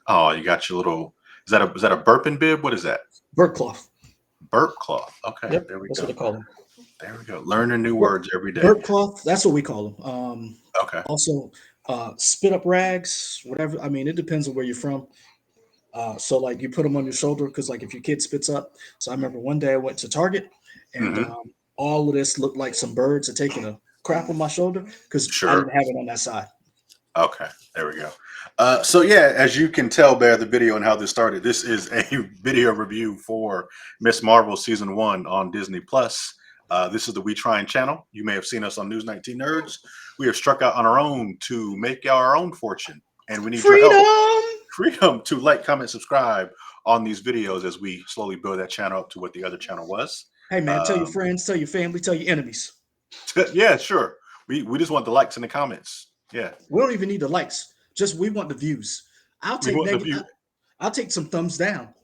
Oh, you got your little. Is that a burping bib? What is that? Burp cloth. Burp cloth. Okay, Yep, there we that's what go. they call them. There we go. Learning new Burp, words every day. burp cloth. That's what we call them. Okay. Also, spit up rags. Whatever. I mean, it depends on where you're from. So like you put them on your shoulder because like if your kid spits up. So I remember one day I went to Target and Hmm. all of this looked like some birds had taken a crap on my shoulder because I Sure. didn't have it on that side. Okay. There we go. So yeah, as you can tell by the video and how this started, this is a video review for Miss Marvel season 1 on Disney Plus. This is the We Trying channel. You may have seen us on News 19 Nerds. We have struck out on our own to make our own fortune, and we need your help. Freedom. Freedom to like, comment, subscribe on these videos as we slowly build that channel up to what the other channel was. Hey man, tell your Um, friends, tell your family, tell your enemies. yeah, sure. We just want the likes in the comments. Yeah, We don't even need the likes. Just we want the views. I'll we take want the negative. view. I'll take some thumbs down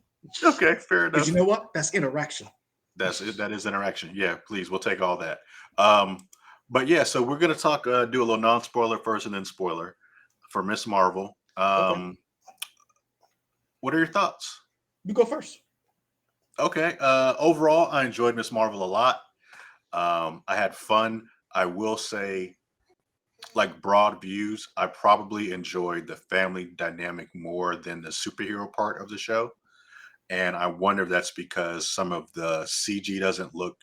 Okay, fair because you enough. know what? That's interaction. That's it. That is interaction. Yeah, please, we'll take all that. Um, but yeah, so we're gonna talk, do a little non-spoiler first, and then spoiler for Miss Marvel. Okay, What are your thoughts? you go first. Okay. Overall, I enjoyed Miss Marvel a lot. I had fun. I will say, like broad views, I probably enjoyed the family dynamic more than the superhero part of the show. And I wonder if that's because some of the CG doesn't look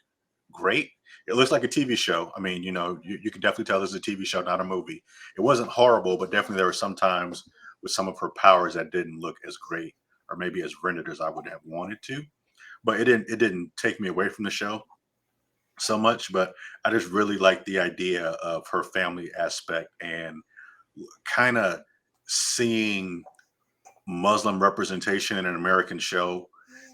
great. It looks like a TV show. I mean, you can definitely tell this is a TV show, not a movie. It wasn't horrible, but definitely there were some times with some of her powers that didn't look as great or maybe as rendered as I would have wanted to. But it didn't take me away from the show so much. But I just really like the idea of her family aspect and kind of seeing Muslim representation in an American show.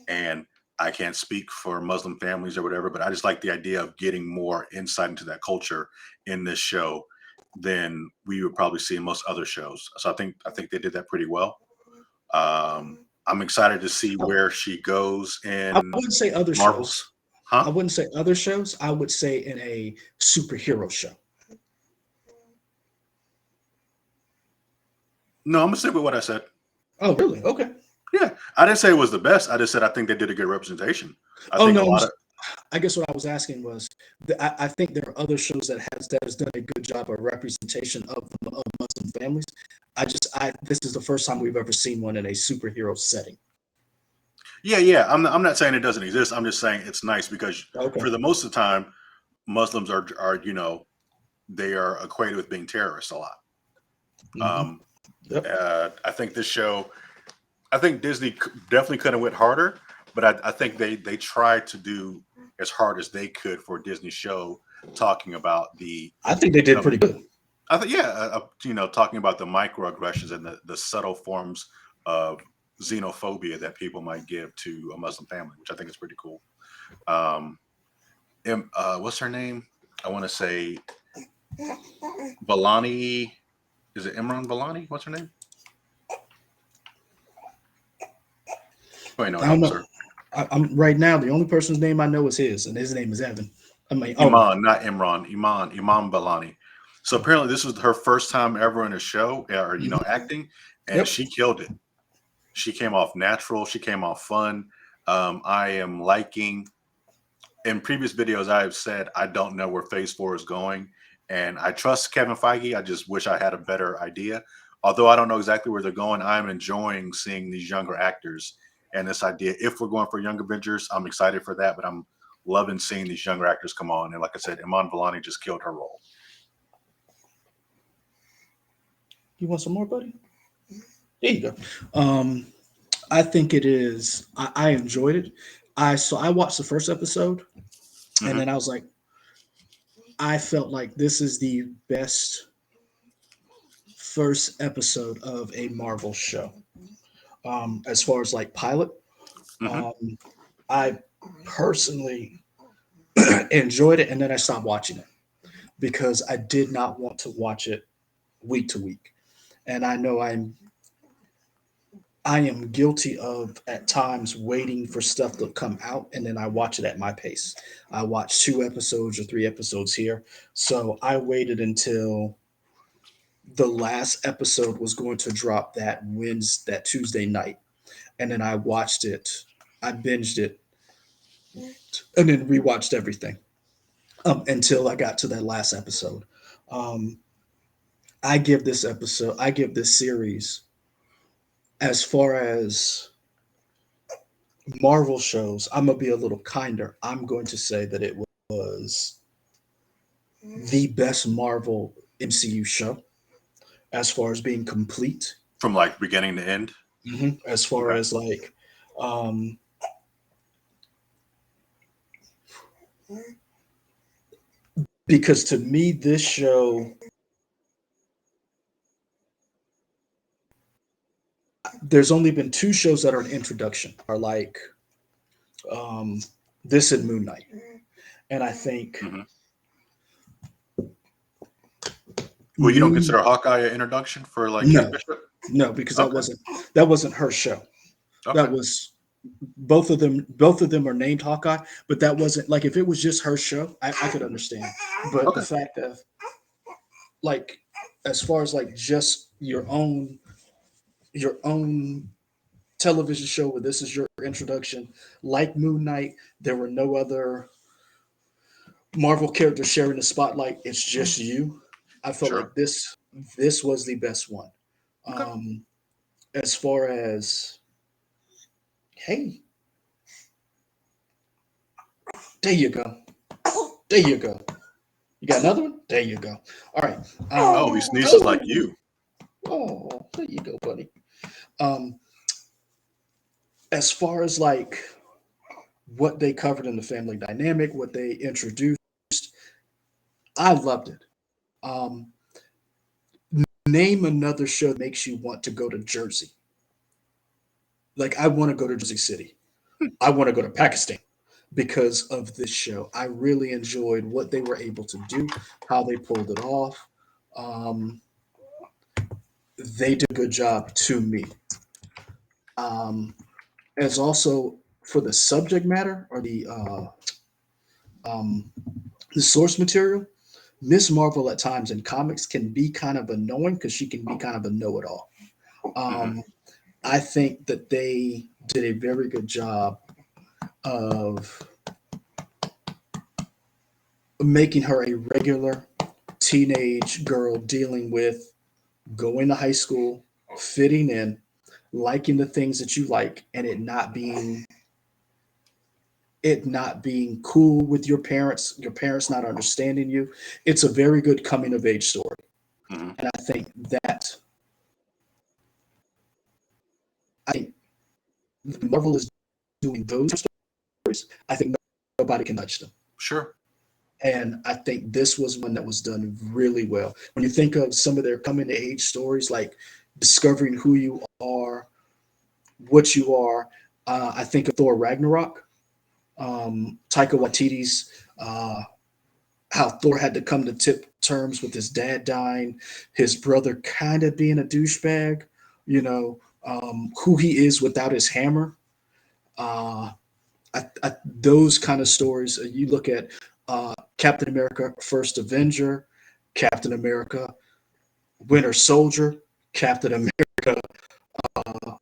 And I can't speak for Muslim families or whatever, but I just like the idea of getting more insight into that culture in this show than we would probably see in most other shows. So I think they did that pretty well. I'm excited to see I, where she goes I in wouldn't say other Marvels. shows. Huh? I wouldn't say other shows. I would say in a superhero show. No, I'm gonna stick with what I said. Oh, really? Okay. Yeah, I didn't say it was the best. I just said I think they did a good representation. I Oh think a no, lot of I guess what I was asking was, I think there are other shows that has done a good job of representation of Muslim families. I this is the first time we've ever seen one in a superhero setting. yeah, yeah. I'm not saying it doesn't exist. I'm just saying it's nice because Okay. for the most of the time, Muslims are they are equated with being terrorists a lot. Hmm. Um, Yep. I think this show, I think Disney definitely could have went harder, but I think they tried to do as hard as they could for a Disney show, talking about I think they did the pretty good. I think yeah, talking about the microaggressions and the subtle forms of xenophobia that people might give to a Muslim family, which I think is pretty cool. Um, what's her name? I want to say Balani. Is it Imran Balani? What's her name? Wait, no, I don't help, know. sir. I'm right now. The only person's name I know is his, and his name is Evan. I mean, oh, Iman, not Imran. Iman Balani. So apparently, this was her first time ever in a show, or mhm. acting, and Yep. she killed it. She came off natural. She came off fun. I am liking. In previous videos, I have said I don't know where Phase 4 is going, and I trust Kevin Feige. I just wish I had a better idea. Although I don't know exactly where they're going, I'm enjoying seeing these younger actors and this idea. If we're going for Young Avengers, I'm excited for that. But I'm loving seeing these younger actors come on. And like I said, Iman Vellani just killed her role. You want some more, buddy? There you go. Um, I think it is. I enjoyed it. I watched the first episode, and Hmm. then I was like, I felt like this is the best first episode of a Marvel show. As far as like pilot, Hmm. um, I personally enjoyed it, and then I stopped watching it because I did not want to watch it week to week. And I know I am guilty of at times waiting for stuff to come out and then I watch it at my pace. I watch 2 episodes or 3 episodes here. So I waited until the last episode was going to drop that Tuesday night, and then I watched it. I binged it and then rewatched everything until I got to that last episode. Um, I give this series, as far as Marvel shows, I'm gonna be a little kinder. I'm going to say that it was the best Marvel MCU show as far as being complete. From like beginning to end. As far Okay. as like, um, because to me, this show, there's only been two shows that are an introduction, are like um, this and Moon Knight, and I think Hmm. Well, you don't Moon, consider Hawkeye an introduction for like Kate no, Bishop? no, because Okay. that wasn't her show. That Okay. was both of them are named Hawkeye, but that wasn't like, if it was just her show, I could understand. But the Okay. fact of, like, as far as like just your own television show where this is your introduction, like Moon Knight, there were no other Marvel characters sharing the spotlight. It's just you. I felt Sure. like this was the best one. Okay. Um, as far as, hey, there you go, there you go. You got another one? There you go. All right. Oh, he sneezes like you. Oh, there you go, buddy. Um, as far as like what they covered in the family dynamic, what they introduced, I loved it. Um, name another show that makes you want to go to Jersey. Like, I want to go to Jersey City. I want to go to Pakistan because of this show. I really enjoyed what they were able to do, how they pulled it off. Um, they did a good job to me. Um, as also for the subject matter, or um, the source material, Miss Marvel at times in comics can be kind of annoying because she can be kind of a know-it-all. Hmm. Um, I think that they did a very good job of making her a regular teenage girl dealing with going to high school, fitting in, liking the things that you like, and it not being cool with your parents not understanding you. It's a very good coming of age story. Hmm. And I think Marvel is doing those stories. I think nobody can touch them. Sure. And I think this was one that was done really well. When you think of some of their coming to age stories, like discovering who you are, what you are, I think of Thor Ragnarok, Taika Waititi's, how Thor had to come to terms with his dad dying, his brother kind of being a douchebag, who he is without his hammer. Uh, those kind of stories. You look at Captain America: First Avenger, Captain America: Winter Soldier, Captain America. Uh,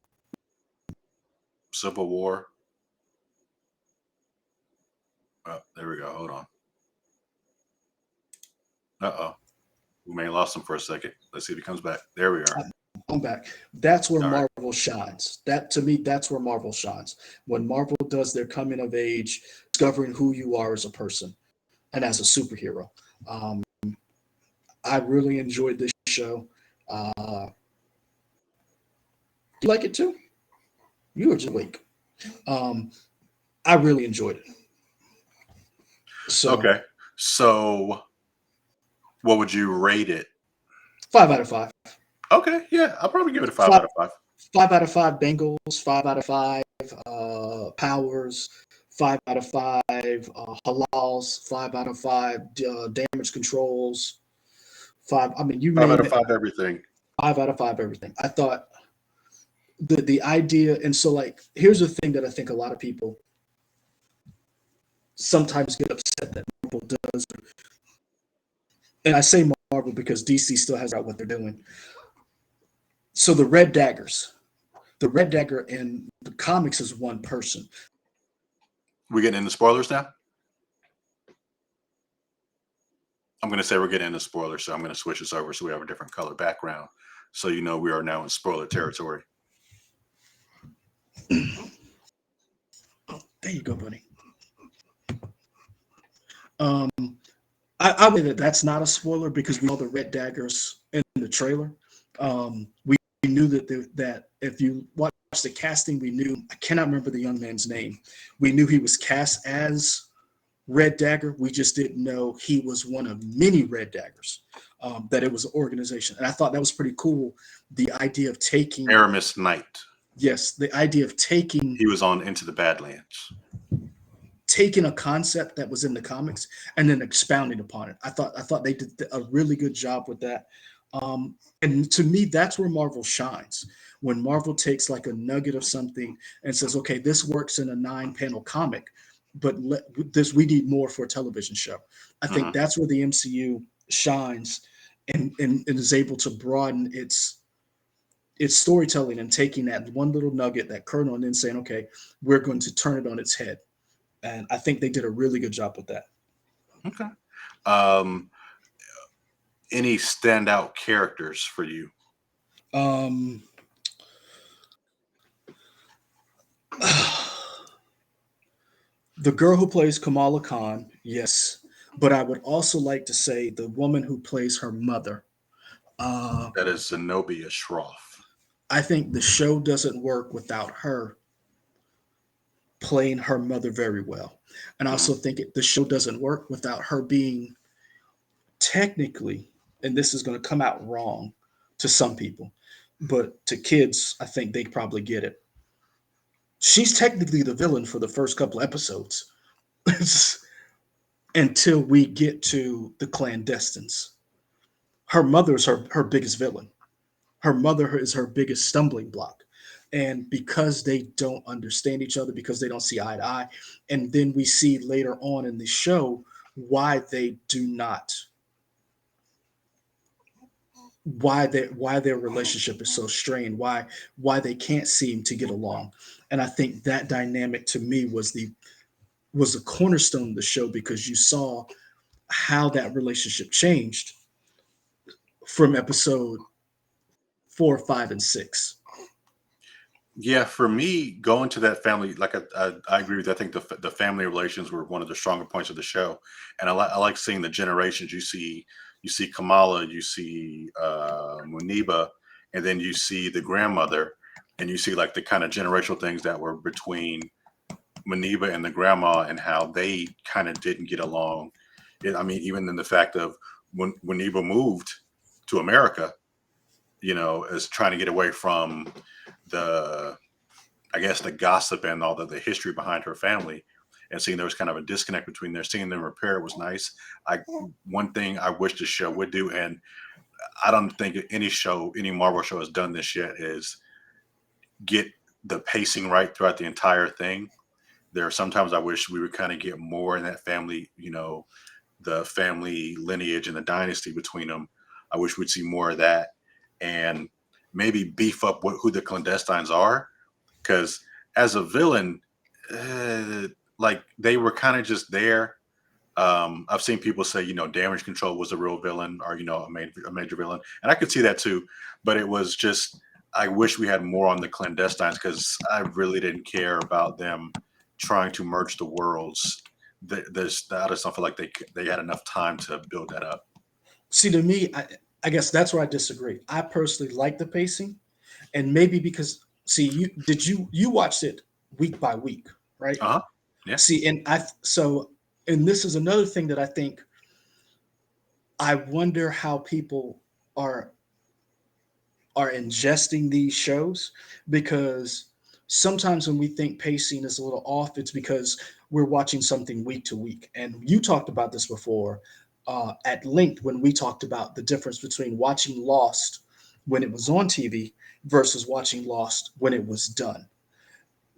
Civil War. Oh, there we go. Hold on. Uh-oh. We may have lost him for a second. Let's see if he comes back. There we are. I'm back. That's where All right. Marvel shines. That, to me, that's where Marvel shines. When Marvel does their coming of age, discovering who you are as a person and as a superhero. Um, I really enjoyed this show. You like it too? You were just awake. Um, I really enjoyed it. So Okay. So what would you rate it? 5 out of 5. Okay. Yeah. I'll probably give it a five Five, out of five. 5 out of 5 Bengals. 5 out of 5 Powers. 5 out of 5 halals. 5 out of 5 damage controls. Five. I mean, you Five out name of it. five everything. 5 out of 5 everything. I thought the idea, and so, like, here's the thing that I think a lot of people sometimes get upset that Marvel does. and I say Marvel because DC still has out what they're doing. So the Red Dagger in the comics is one person. We getting into spoilers now? I'm going to say we're getting into spoilers, so I'm going to switch this over so we have a different color background. So you know we are now in spoiler territory. There you go, buddy. Um, I would say that that's not a spoiler because we saw the Red Daggers in the trailer. We knew that if you watch the casting, we knew I cannot remember the young man's name. We knew he was cast as Red Dagger. We just didn't know he was one of many Red Daggers. That it was an organization, and I thought that was pretty cool. The idea of taking Aramis Knight. yes, the idea of He was on Into the Badlands. taking a concept that was in the comics and then expounding upon it. I thought they did a really good job with that. And to me, that's where Marvel shines. When Marvel takes like a nugget of something and says, "Okay, this works in a 9-panel comic, but this we need more for a television show." I think Mhm. that's where the MCU shines and is able to broaden its storytelling and taking that one little nugget, that kernel, and then saying, "Okay, we're going to turn it on its head." And I think they did a really good job with that. Okay. Um, any standout characters for you? Um, the girl who plays Kamala Khan, yes, but I would also like to say the woman who plays her mother. Uh, That is Zenobia Shroff. I think the show doesn't work without her playing her mother very well, and I Mhm. also think the show doesn't work without her being technically, and this is going to come out wrong to some people, but to kids, I think they probably get it. She's technically the villain for the first couple episodes until we get to the clandestines. Her mother is her biggest villain. Her mother is her biggest stumbling block. And because they don't understand each other, because they don't see eye to eye, and then we see later on in the show why they do not, why their relationship is so strained, why they can't seem to get along. And I think that dynamic to me was the cornerstone of the show because you saw how that relationship changed from episode 4, 5, and 6. Yeah, for me, going to that family, like I agree with you. I think the family relations were one of the stronger points of the show, and I like seeing the generations. You see Kamala, you see Muniba, and then you see the grandmother, and you see like the kind of generational things that were between Muniba and the grandma, and how they kind of didn't get along. I mean, even in the fact of when Muniba moved to America, as trying to get away from the I guess the gossip and all the history behind her family, and seeing there was kind of a disconnect between there. Seeing them repair it was nice. I One thing I wish the show would do, and I don't think any Marvel show has done this yet, is get the pacing right throughout the entire thing. There are sometimes I wish we would kind of get more in that family, the family lineage and the dynasty between them. I wish we'd see more of that, and maybe beef up who the clandestines are, because as a villain, uh, like they were kind of just there. I've seen people say, Damage Control was a real villain, or a major villain, and I could see that too. But it was just, I wish we had more on the clandestines because I really didn't care about them trying to merge the worlds. I just don't feel like they had enough time to build that up. See, to me, I guess that's where I disagree. I personally like the pacing, and maybe because see, you watched it week by week, right? Uh huh. Yeah. See, and this is another thing that I think I wonder how people are are ingesting these shows because sometimes when we think pacing is a little off, it's because we're watching something week to week. And you talked about this before at length when we talked about the difference between watching Lost when it was on TV versus watching Lost when it was done.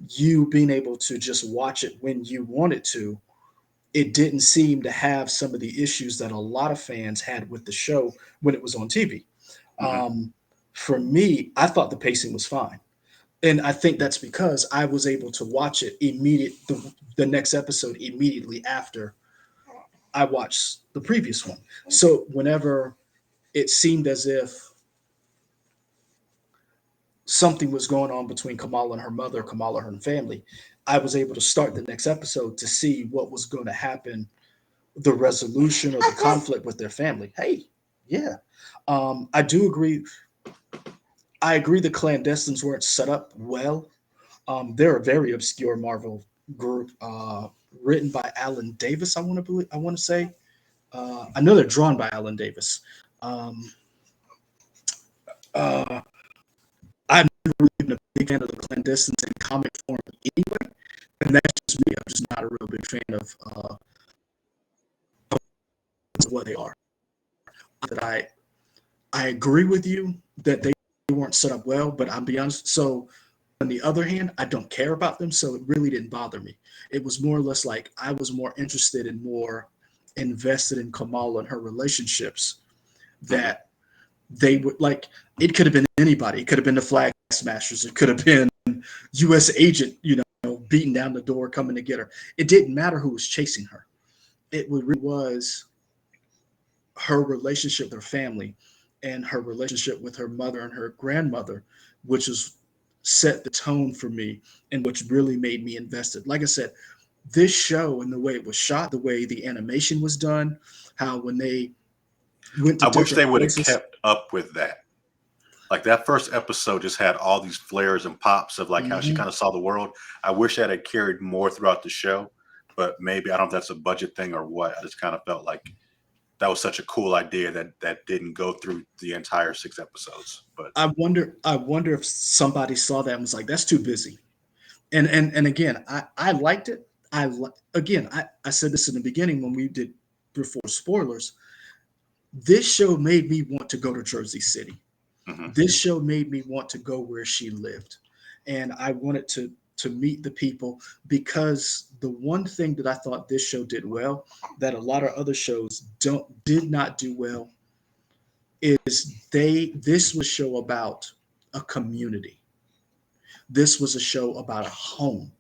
You being able to just watch it when you wanted to it didn't seem to have some of the issues that a lot of fans had with the show when it was on TV. Hmm. For me, I thought the pacing was fine. And I think that's because I was able to watch it the next episode immediately after I watched the previous one. So whenever it seemed as if something was going on between Kamala and her mother, Kamala and her family, I was able to start the next episode to see what was going to happen, the resolution or the conflict with their family. Hey, yeah. I do agree. I agree the clandestines weren't set up well. They're a very obscure Marvel group, written by Alan Davis. I want to say. I know they're drawn by Alan Davis. Um, uh, I've never really been a big fan of the clandestines in comic form anyway, and that's just me. I'm just not a real big fan of what they are. That I agree with you that they weren't set up well, but I'll be honest. So on the other hand, I don't care about them, so it really didn't bother me. It was more or less like I was more interested and more invested in Kamala and her relationships Hmm. that they would like. It could have been anybody. It could have been the Flag Smashers. It could have been U.S. agent, beating down the door, coming to get her. It didn't matter who was chasing her. It really was her relationship with her family and her relationship with her mother and her grandmother, which is set the tone for me and which really made me invested. Like I said, this show and the way it was shot, the way the animation was done, how when they went to I wish they different would have places. kept up with that. Like that first episode just had all these flares and pops of like how she Mhm. kind of saw the world. I wish that had carried more throughout the show, but maybe I don't know if that's a budget thing or what. I just kind of felt like that was such a cool idea that didn't go through the entire 6 episodes. But I wonder if somebody saw that and was like, that's too busy. And again, I liked it. Again, I said this in the beginning when we did before spoilers. This show made me want to go to Jersey City. mhm. This show made me want to go where she lived, and I wanted to meet the people because the one thing that I thought this show did well that a lot of other shows don't did not do well is this was a show about a community. This was a show about a home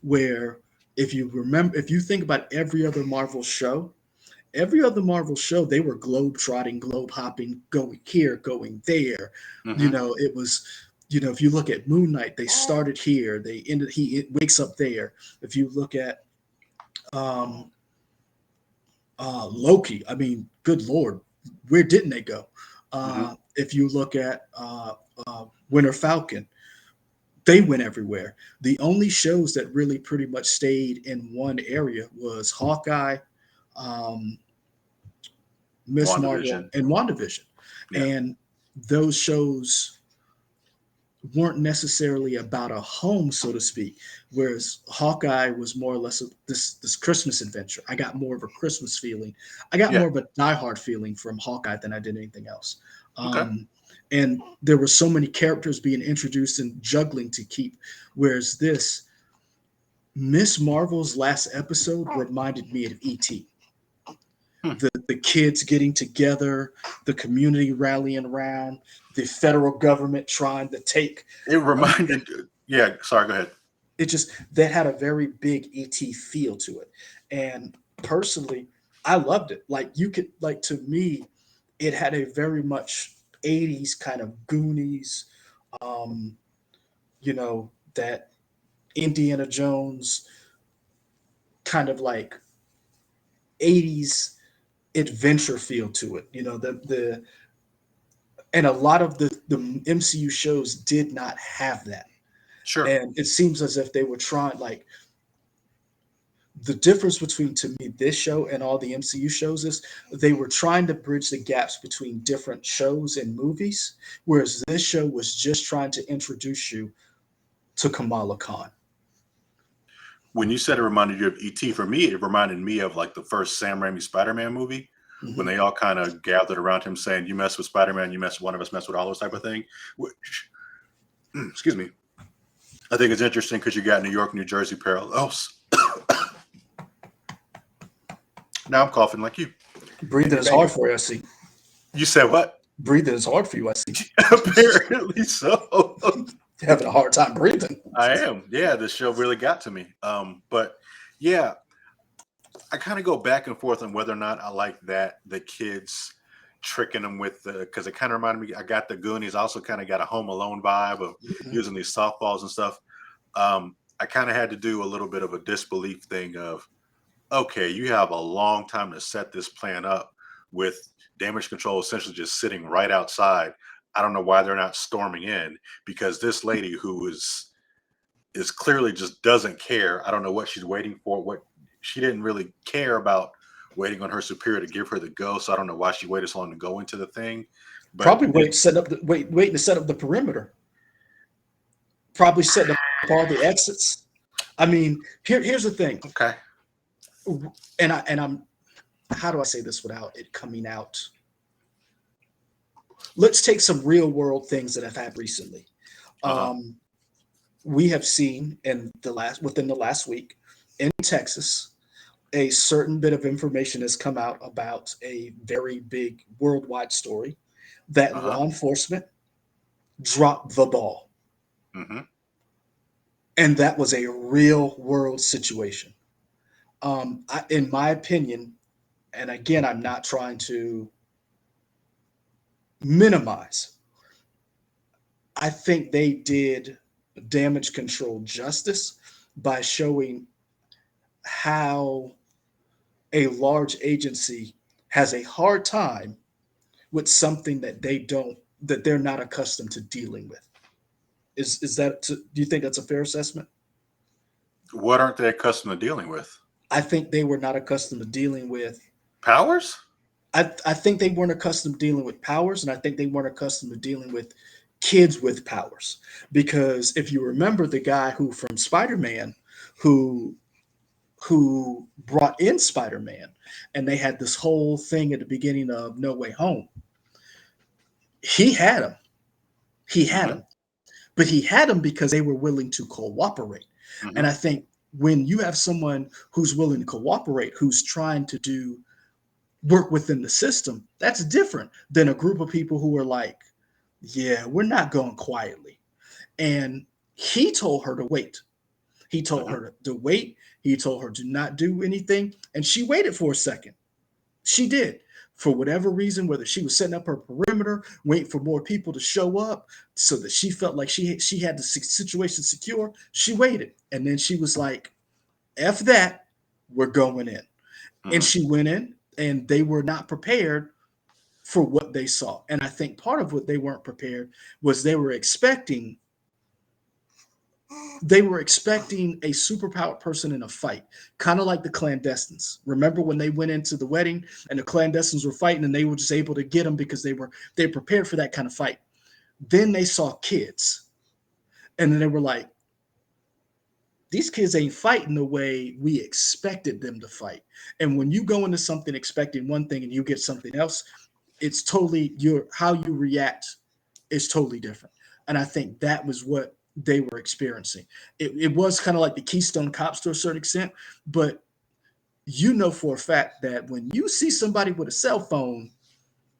where if you think about every other Marvel show, they were globe trotting, globe hopping, going here, going there. Mhm. It was, if you look at Moon Knight, they started here, they ended, it wakes up there. If you look at um, Loki, I mean, good Lord, where didn't they go? Mhm. If you look at Winter Falcon, they went everywhere. The only shows that really pretty much stayed in one area was Hawkeye, um, Miss Marvel, WandaVision. and WandaVision. Yeah. And those shows weren't necessarily about a home, so to speak. Whereas Hawkeye was more or less this Christmas adventure. I got more of a Christmas feeling. I got Yeah. more of a diehard feeling from Hawkeye than I did anything else. Okay. And there were so many characters being introduced and juggling to keep. Whereas this Miss Marvel's last episode reminded me of ET. Hmm. The kids getting together, the community rallying around, the federal government trying to take. It Um, reminded. Yeah. Sorry. Go ahead. it just that had a very big ET feel to it, and personally, I loved it. Like you could like to me, it had a very much '80s kind of Goonies, um, that Indiana Jones kind of like '80s adventure feel to it. The and a lot of the MCU shows did not have that. Sure. And it seems as if they were trying like the difference between to me this show and all the MCU shows is they were trying to bridge the gaps between different shows and movies, whereas this show was just trying to introduce you to Kamala Khan. When you said it reminded you of ET, for me, it reminded me of like the first Sam Raimi Spider-Man movie when Mhm. they all kind of gathered around him saying, "You mess with Spider-Man, you mess one of us mess with all those type of thing." Which, excuse me, I think it's interesting because you got New York, New Jersey parallels. Now I'm coughing like you. Breathing is Bang. hard for you, I see. You said what? Breathing is hard for you, I see. Apparently so. You're having a hard time breathing. I am. Yeah, this show really got to me. But yeah, I kind of go back and forth on whether or not I like that the kids tricking them with the because it kind of reminded me. I got the Goonies, also kind of got a Home Alone vibe of Mhm. using these softballs and stuff. I kind of had to do a little bit of a disbelief thing of okay, you have a long time to set this plan up with damage control essentially just sitting right outside. I don't know why they're not storming in because this lady who is clearly just doesn't care. I don't know what she's waiting for. What she didn't really care about waiting on her superior to give her the go. So I don't know why she waited so long to go into the thing. But Probably waiting to set up the perimeter. Probably setting up all the exits. I mean, here's the thing, okay, and I'm how do I say this without it coming out? Let's take some real world things that have happened recently. uh huh, Um, we have seen within the last week in Texas, a certain bit of information has come out about a very big worldwide story that uh huh, law enforcement dropped the ball. mm-hmm, And that was a real world situation. In my opinion, and again, I'm not trying to minimize, I think they did damage control justice by showing how a large agency has a hard time with something that they're not accustomed to dealing with. Do you think that's a fair assessment? what aren't they accustomed to dealing with? I think they were not accustomed to dealing with. Powers? I think they weren't accustomed to dealing with powers, and I think they weren't accustomed to dealing with kids with powers. Because if you remember the guy who from Spider-Man, who who brought in Spider-Man, and they had this whole thing at the beginning of No Way Home. He had him. He had Mm-hmm, him. But he had them because they were willing to cooperate. And mm-hmm, I think when you have someone who's willing to cooperate, who's trying to do work within the system, that's different than a group of people who are like, yeah, we're not going quietly. And he told her to wait. He told mm-hmm, her to wait. He told her to not do anything. And she waited for a second. She did. For whatever reason, whether she was setting up her perimeter, waiting for more people to show up so that she felt like she had the situation secure, she waited. And then she was like, F that, we're going in. And mm-hmm. she went in and they were not prepared for what they saw. And I think part of what they weren't prepared was they were expecting a superpowered person in a fight, kind of like the clandestines. Remember when they went into the wedding and the clandestines were fighting and they were just able to get them because they prepared for that kind of fight. Then they saw kids, and then they were like, these kids ain't fighting the way we expected them to fight. And when you go into something expecting one thing and you get something else, it's totally your how you react is totally different. And I think that was what they were experiencing. It was kind of like the Keystone Cops to a certain extent, but you know for a fact that when you see somebody with a cell phone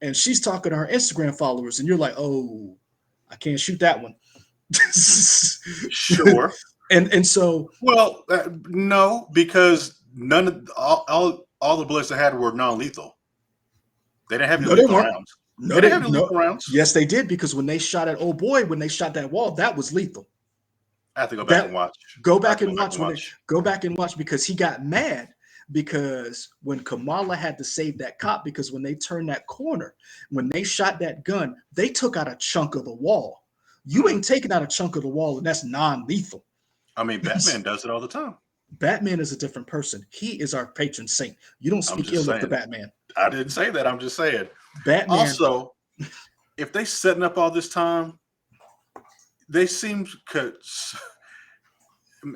and she's talking to her Instagram followers, and you're like, oh, I can't shoot that one. Sure. and so Well, no, because none of all the bullets they had were non-lethal. They didn't have any no, they lethal weren't. rounds. No, They didn't they have any no. lethal rounds. Yes, they did because when they shot at old boy, when they shot that wall, that was lethal. I have to go back and That watch. go I have back to go and back watch and when they watch. go back and watch because he got mad because when Kamala had to save that cop because when they turned that corner, when they shot that gun, they took out a chunk of the wall. You Mhm. ain't taking out a chunk of the wall, and that's non-lethal. I mean, Batman does it all the time. Batman is a different person. He is our patron saint. You don't I'm speak just ill of the saying. Batman. I didn't say that. I'm just saying. Batman, Also, if they setting up all this time, they seemed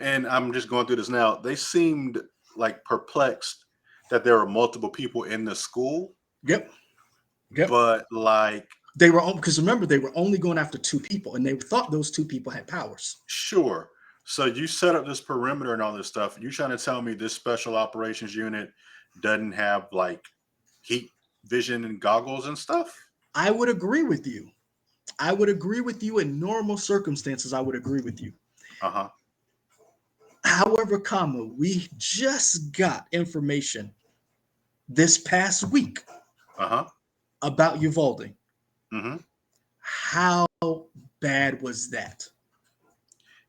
and I'm just going through this now. They seemed like perplexed that there were multiple people in the school, yep, yep. but like, They were because remember they were only going after two people, and they thought those two people had powers. sure. So you set up this perimeter and all this stuff. You trying to tell me this special operations unit doesn't have like heat vision and goggles and stuff. I would agree with you. I would agree with you in normal circumstances. I would agree with you. Uh-huh. However, comma, we just got information this past week Uh-huh. about Uvalde. Hmm. How bad was that?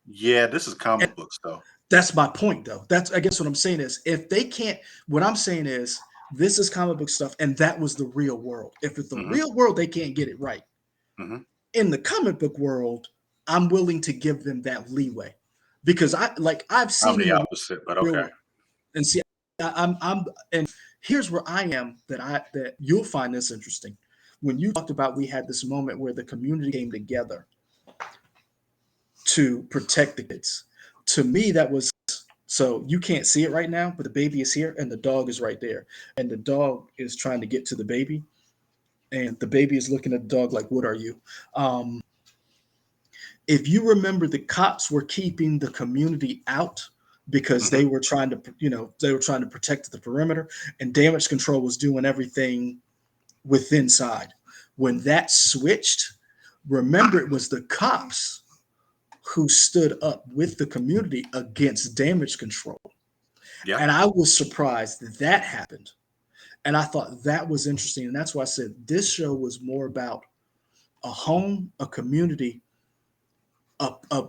Yeah, this is And comic books though. that's my point, though. That's, I guess, what I'm saying is, if they can't, what I'm saying is, this is comic book stuff, and that was the real world. If it's the Hmm. real world, they can't get it right. Hmm. In the comic book world, I'm willing to give them that leeway because I've I'm seen in the the opposite, but real okay. world. And see, I'm and here's where I am, that you'll find this interesting. When you talked about, we had this moment where the community came together to protect the kids. To me, that was, so you can't see it right now, but the baby is here and the dog is right there. And the dog is trying to get to the baby, and the baby is looking at the dog like, "What are you?" Um, if you remember, the cops were keeping the community out because Hmm. they were trying to protect the perimeter, and damage control was doing everything with inside. When that switched, remember, it was the cops who stood up with the community against damage control. Yeah. And I was surprised that that happened. And I thought that was interesting. And that's why I said this show was more about a home, a community, a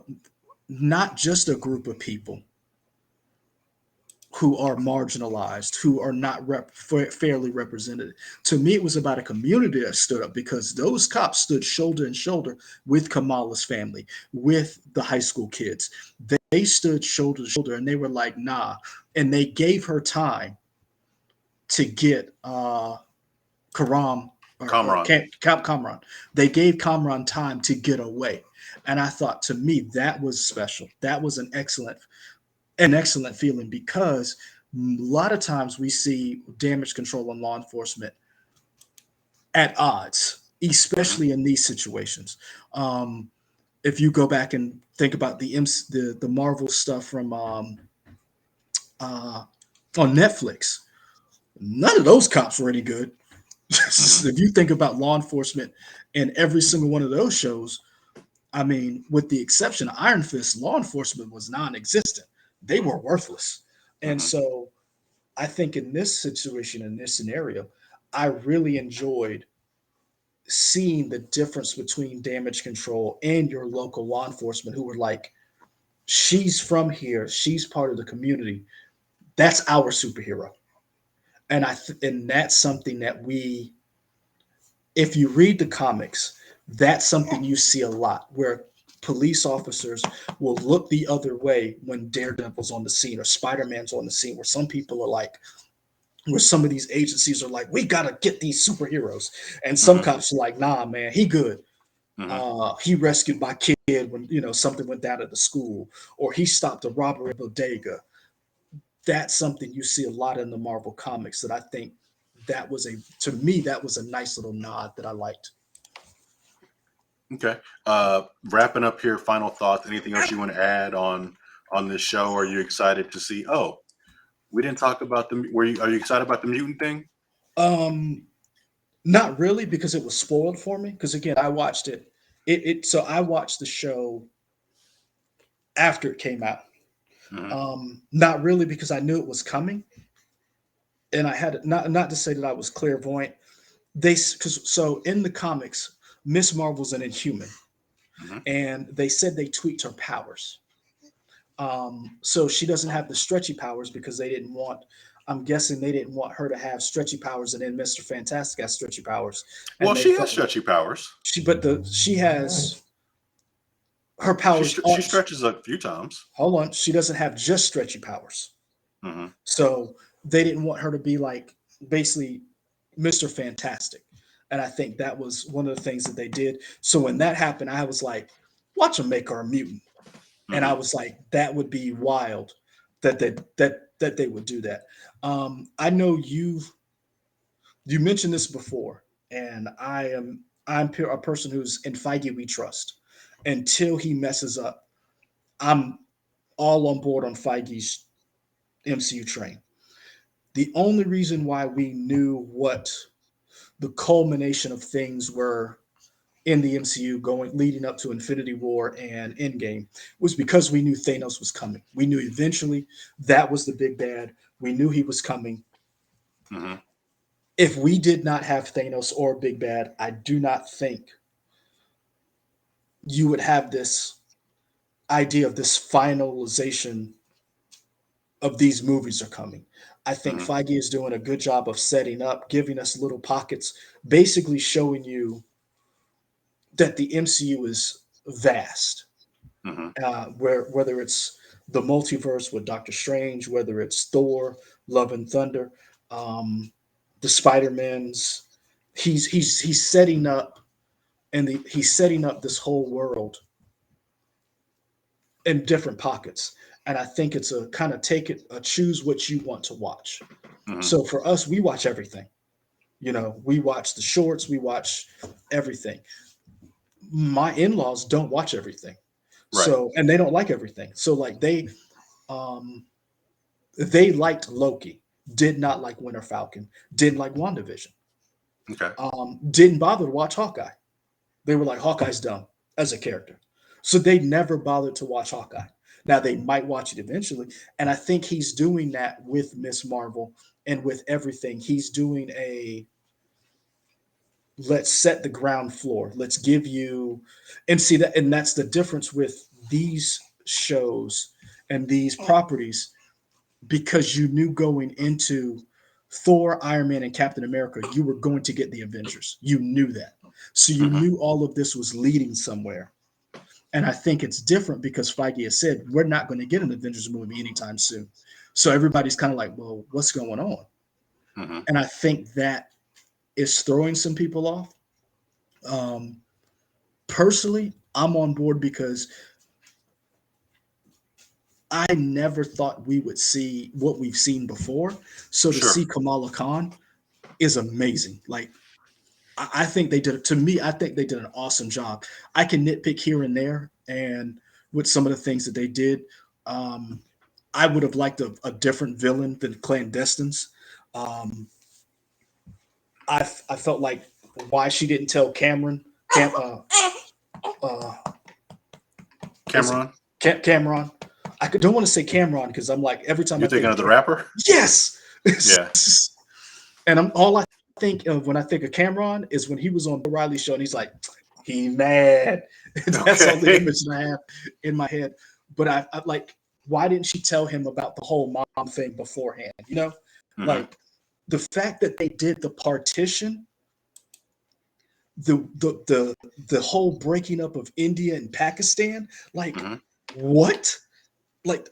not just a group of people who are marginalized, who are not fairly represented. To me, it was about a community that stood up because those cops stood shoulder and shoulder with Kamala's family, with the high school kids. They stood shoulder to shoulder and they were like, nah. And they gave her time to get Karam or Kamran. Kamran. They gave Kamran time to get away. And I thought, to me, that was special. That was an excellent feeling because a lot of times we see damage control and law enforcement at odds, Hmm. especially in these situations. Um, if you go back and think about the Marvel stuff from uh, on Netflix, none of those cops were any good. Hmm. If you think about law enforcement in every single one of those shows, I mean, with the exception of Iron Fist, law enforcement was non-existent. They were worthless. And Hmm. so I think in this situation, in this scenario, I really enjoyed seeing the difference between damage control and your local law enforcement who were like, she's from here, she's part of the community. That's our superhero. And that's something that if you read the comics, that's something you see a lot where police officers will look the other way when Daredevil's on the scene or Spider-Man's on the scene, where some people are like, where some of these agencies are like, we gotta get these superheroes, and some Hmm. cops are like, nah, man, he good. Hmm. He rescued my kid when something went down at the school, or he stopped a robbery at bodega. That's something you see a lot in the Marvel comics that I think to me that was a nice little nod that I liked. Okay. Wrapping up here, final thoughts. Anything else you want to add on this show? Are you excited to see? Oh, we didn't talk about the. Are you excited about the mutant thing? Um, Not really, because it was spoiled for me. Because again, I watched it. So I watched the show after it came out. Hmm. Not really because I knew it was coming, and I had not to say that I was clairvoyant. Because so in the comics, Miss Marvel's an Inhuman, Hmm. and they said they tweaked her powers. So she doesn't have the stretchy powers because they didn't want. I'm guessing they didn't want her to have stretchy powers, and then Mister Fantastic has stretchy powers, Well, and they she has felt like stretchy powers. she has her She powers she aren't. stretches a few times. Hold on, she doesn't have just stretchy powers. Hmm. So they didn't want her to be like basically Mr. Fantastic. And I think that was one of the things that they did. So when that happened, I was like, watch them make her a mutant. And I Hmm. was like, that would be wild that they would do that. I know you mentioned this before, and I'm a person who's in Feige we trust. Until he messes up, I'm all on board on Feige's MCU train. The only reason why we knew what the culmination of things were in the MCU going leading up to Infinity War and Endgame was because we knew Thanos was coming. We knew eventually that was the big bad. We knew he was coming. Hmm. If we did not have Thanos or Big Bad, I do not think you would have this idea of this finalization of these movies are coming. I think Hmm. Feige is doing a good job of setting up, giving us little pockets, basically showing you that the MCU is vast. Hmm. Where whether it's the multiverse with Doctor Strange, whether it's Thor, Love and Thunder, um, the Spider Mans, he's setting up he's setting up this whole world in different pockets. And I think it's a kind of take it, choose what you want to watch. Hmm. So for us, we watch everything. You know, we watch the shorts, we watch everything. My in-laws don't watch everything. Right. So, and they don't like everything. So like um they liked Loki, did not like Winter Falcon, didn't like WandaVision, Okay. didn't bother to watch Hawkeye. They were like, Hawkeye's dumb as a character. So they never bothered to watch Hawkeye. Now they might watch it eventually. And I think he's doing that with Miss Marvel and with everything. He's doing a let's set the ground floor. Let's give you and see that, and that's the difference with these shows and these properties because you knew going into Thor, Iron Man, and Captain America, you were going to get the Avengers. You knew that. So you Hmm. knew all of this was leading somewhere. And I think it's different because Feige has said we're not going to get an Avengers movie anytime soon. So everybody's kind of like, well, what's going on? Hmm. And I think that is throwing some people off. Um, Personally, I'm on board because I never thought we would see what we've seen before. So to Sure. see Kamala Khan is amazing. Like I think they did to me. I think they did an awesome job. I can nitpick here and there, and with some of the things that they did, um, I would have liked a different villain than clandestines. Um, I felt like why she didn't tell Cameron, uh, is it Cameron, Cameron? Don't want to say Cameron because I'm like every time you I thinking think of the of rapper? yes, Yeah. and I'm all I think of when I think of Cameron is when he was on Bill Riley show and he's like, he mad. That's all the Okay. image that I have in my head. But I like, why didn't she tell him about the whole mom thing beforehand? You know, Hmm. like the fact that they did the partition, the whole breaking up of India and Pakistan, like Hmm. what? Like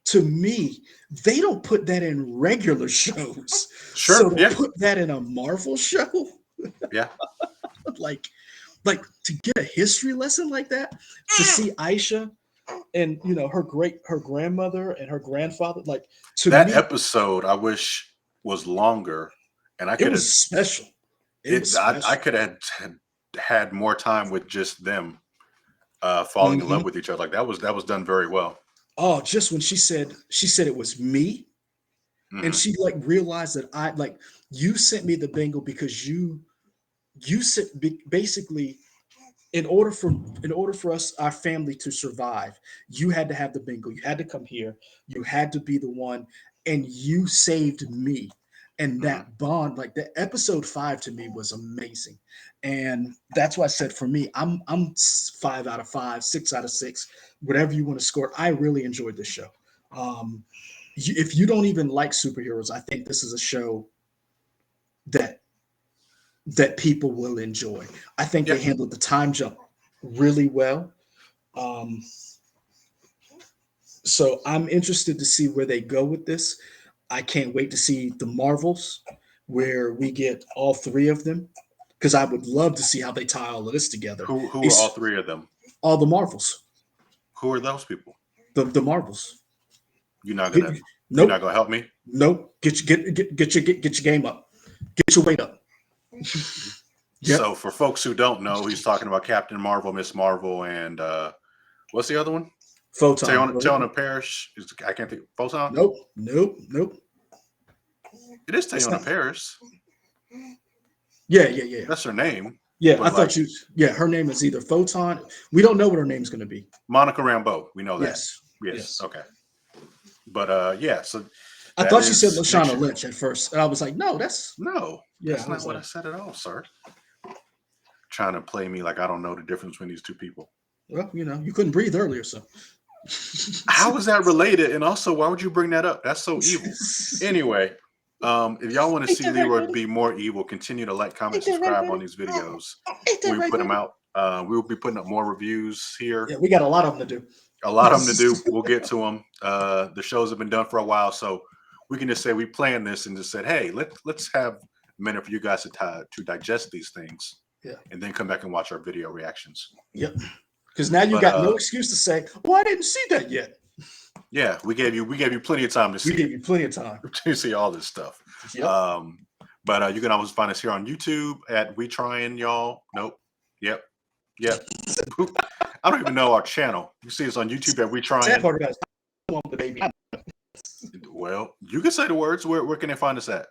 to me, they don't put that in regular shows. So Sure. to Yeah. put that in a Marvel show, Yeah. like to get a history lesson like that, to see Aisha and her grandmother and her grandfather, like to That me, episode, I wish was longer, and I it could have was special. It was it. I special. could have had more time with just them falling in love Mhm. with each other. Like that was done very well. Oh, just when she said it was me, and Hmm. she like realized that I like you sent me the bingo because you said basically in order for us our family to survive, you had to have the bingo, you had to come here, you had to be the one, and you saved me. And Hmm. that bond, like the episode 5 to me was amazing. And that's why I said for me, I'm 5 out of 5, 6 out of 6, whatever you want to score. I really enjoyed this show. um if you don't even like superheroes, I think this is a show that people will enjoy. I think Yeah. they handled the time jump really well. Um, so I'm interested to see where they go with this. I can't wait to see the Marvels, where we get all three of them, because I would love to see how they tie all of this together. Who are all It's three of them? all the Marvels, Who are those people? the Marvels. You're not Get, gonna you're not nope, gonna help me. nope. Get your game up. Get your weight up. Yep. So for folks who don't know, he's talking about Captain Marvel, Miss Marvel, and what's the other one? Photon. Go ahead. Tell Parish. I can't think. Photon. Nope. Nope. Nope. It is It's Tayona not. Paris. Yeah. That's her name. Yeah, I But like thought you. Yeah, her name is either Photon. We don't know what her name's going to be. Monica Rambeau, we know that. Yes, Yes. yes. Okay. But yeah, so I that thought you said is next Lashana year. Lynch at first, and I was like, no, that's No, yeah. that's I not was what I like, said at all, sir. Trying to play me like I don't know the difference between these two people. well, you couldn't breathe earlier, so. How is that related? And also, why would you bring that up? That's so evil. Anyway, if y'all want to Ain't see that right, Leroy baby? be more evil, continue to like, comment, Ain't that right, subscribe on baby? these videos. Ain't that We right, put them baby? out. We will be putting up more reviews here. Yeah, we got a lot of them to do. A lot of them to do. We'll get to them. The shows have been done for a while, so we can just say we planned this and just said, hey, let's have a minute for you guys to digest these things, Yeah. and then come back and watch our video reactions. Yep. Because now you But got no excuse to say, "Well, I didn't see that yet." yeah, we gave you plenty of time to We see gave you plenty of time. to see all this stuff. Yep. But you can always find us here on YouTube at We Trying Y'all. Nope. Yep. I don't even know our channel. You see us on YouTube at We Sad Trying. part about it, I want the baby. Well, you can say the words. Where can they find us at?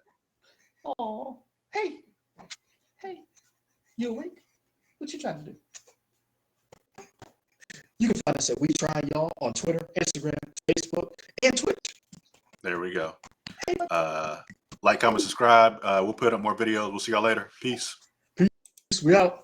Oh, hey, you awake? What you trying to do? You can find us at We Try Y'all on Twitter, Instagram, Facebook, and Twitch. There we go. Hey, Like, comment, subscribe. We'll put up more videos. We'll see y'all later. Peace. we out.